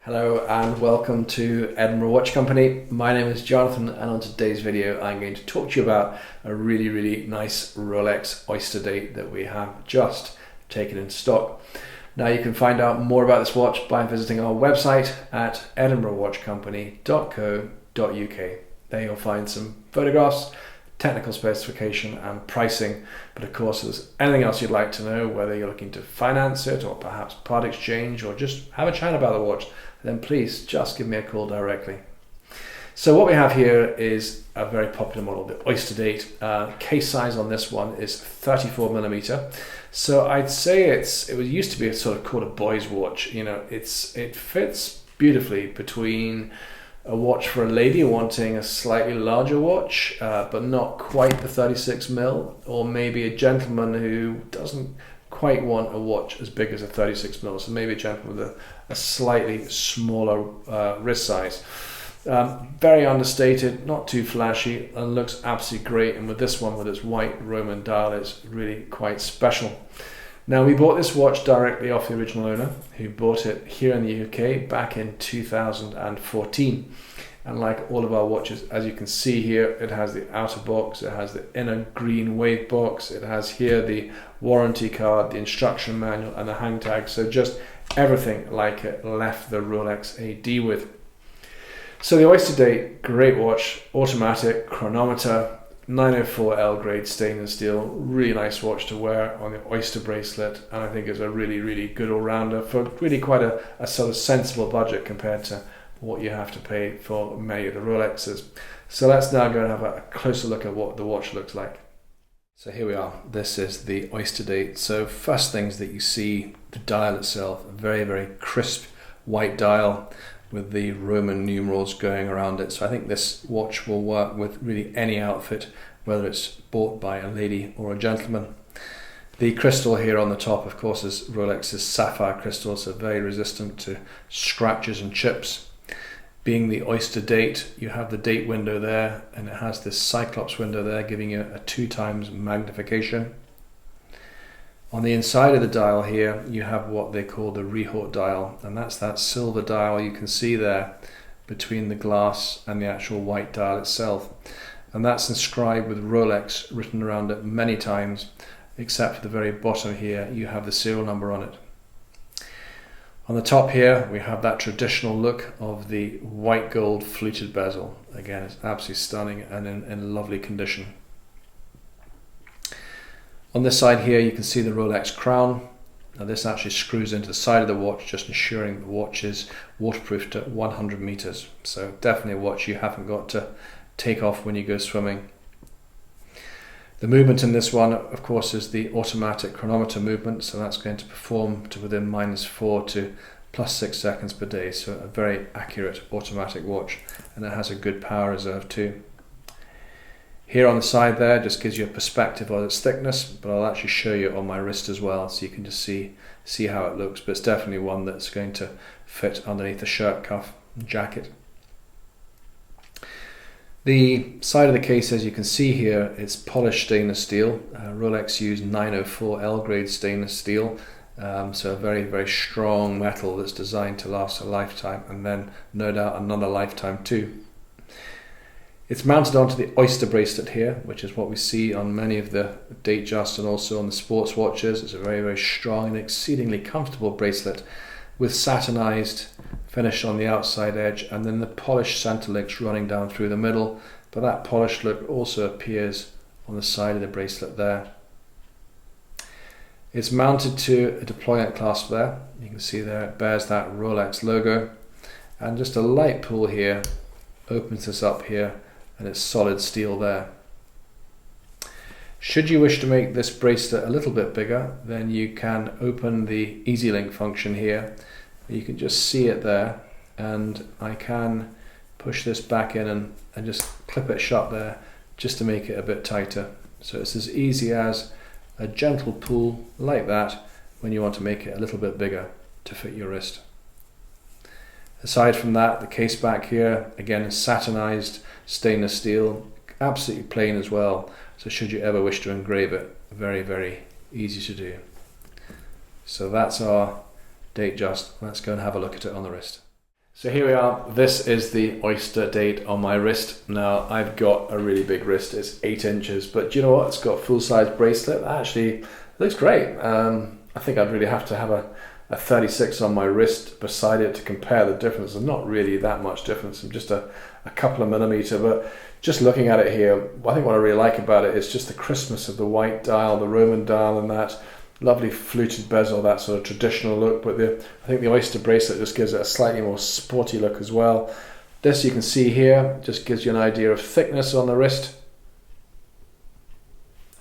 Hello and welcome to Edinburgh Watch Company. My name is Jonathan, and on today's video I'm going to talk to you about a really nice Rolex Oyster Date that we have just taken in stock. Now you can find out more about this watch by visiting our website at edinburghwatchcompany.co.uk. There you'll find some photographs, technical specification and pricing, but of course if there's anything else you'd like to know, whether you're looking to finance it or perhaps part exchange or just have a chat about the watch, then please just give me a call directly. So what we have here is a very popular model, the Oyster Date. Case size on this one is 34mm. So I'd say it used to be sort of called a boy's watch. You know, it fits beautifully between a watch for a lady wanting a slightly larger watch, but not quite the 36mm, or maybe a gentleman who doesn't quite want a watch as big as a 36mm, so maybe a gentleman with a slightly smaller wrist size. Very understated, not too flashy, and looks absolutely great. And with this one, with its white Roman dial, it's really quite special. Now, we bought this watch directly off the original owner, who bought it here in the UK back in 2014. And like all of our watches, as you can see here, it has the outer box, it has the inner green wave box, it has here the warranty card, the instruction manual and the hang tag. So just everything like it left the Rolex AD with. So the Oyster Date, great watch, automatic, chronometer, 904L grade stainless steel, really nice watch to wear on the Oyster bracelet, and I think it's a really good all-rounder for really quite a sort of sensible budget compared to what you have to pay for many of the Rolexes. So let's now go and have a closer look at what the watch looks like. So here we are, this is the Oyster Date. So first things that you see, the dial itself, a very crisp white dial with the Roman numerals going around it. So I think this watch will work with really any outfit, whether it's bought by a lady or a gentleman. The crystal here on the top, of course, is Rolex's sapphire crystal, so very resistant to scratches and chips. Being the Oyster Date, you have the date window there, and it has this Cyclops window there giving you a 2x magnification. On the inside of the dial here, you have what they call the Rehort dial, and that's that silver dial you can see there between the glass and the actual white dial itself. And that's inscribed with Rolex written around it many times, except for the very bottom here, you have the serial number on it. On the top here, we have that traditional look of the white gold fluted bezel. Again, it's absolutely stunning and in lovely condition. On this side here, you can see the Rolex crown. Now this actually screws into the side of the watch, just ensuring the watch is waterproof to 100 meters. So definitely a watch you haven't got to take off when you go swimming. The movement in this one, of course, is the automatic chronometer movement, so that's going to perform to within -4 to +6 seconds per day, so a very accurate automatic watch, and it has a good power reserve too. Here on the side there just gives you a perspective of its thickness, but I'll actually show you on my wrist as well, so you can just see how it looks, but it's definitely one that's going to fit underneath the shirt cuff and jacket. The side of the case, as you can see here, it's polished stainless steel. Rolex used 904L grade stainless steel, so a very strong metal that's designed to last a lifetime, and then no doubt another lifetime too. It's mounted onto the Oyster bracelet here, which is what we see on many of the Datejust and also on the sports watches. It's a very strong and exceedingly comfortable bracelet with satinized finish on the outside edge, and then the polished center links running down through the middle, but that polished look also appears on the side of the bracelet there. It's mounted to a deployment clasp there. You can see there it bears that Rolex logo, and just a light pull here opens this up here, and it's solid steel there. Should you wish to make this bracelet a little bit bigger, then you can open the Easy Link function here. You can just see it there, and I can push this back in and just clip it shut there just to make it a bit tighter. So it's as easy as a gentle pull like that when you want to make it a little bit bigger to fit your wrist. Aside from that, the case back here again is satinized stainless steel, absolutely plain as well, so should you ever wish to engrave it, very easy to do. So that's our Datejust. Let's go and have a look at it on the wrist. So here we are. This is the Oyster Date on my wrist. Now I've got a really big wrist. It's 8 inches, but do you know what? It's got a full-size bracelet. That actually looks great. I think I'd really have to have a 36 on my wrist beside it to compare the difference. There's not really that much difference. I'm just a couple of millimeter, but just looking at it here, I think what I really like about it is just the crispness of the white dial, the Roman dial, and that lovely fluted bezel, that sort of traditional look. But I think the Oyster bracelet just gives it a slightly more sporty look as well. This you can see here just gives you an idea of thickness on the wrist,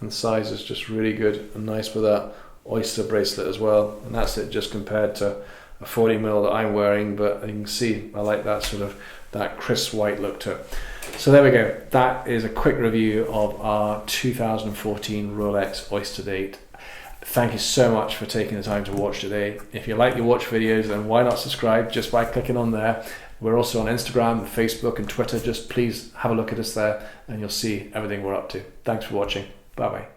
and size is just really good and nice with that Oyster bracelet as well. And that's it just compared to a 40mm that I'm wearing, but you can see I like that sort of that crisp white look to it. So there we go. That is a quick review of our 2014 Rolex Oyster Date. Thank you so much for taking the time to watch today. If you like the watch videos, then why not subscribe just by clicking on there. We're also on Instagram, Facebook and Twitter. Just please have a look at us there and you'll see everything we're up to. Thanks for watching. Bye bye.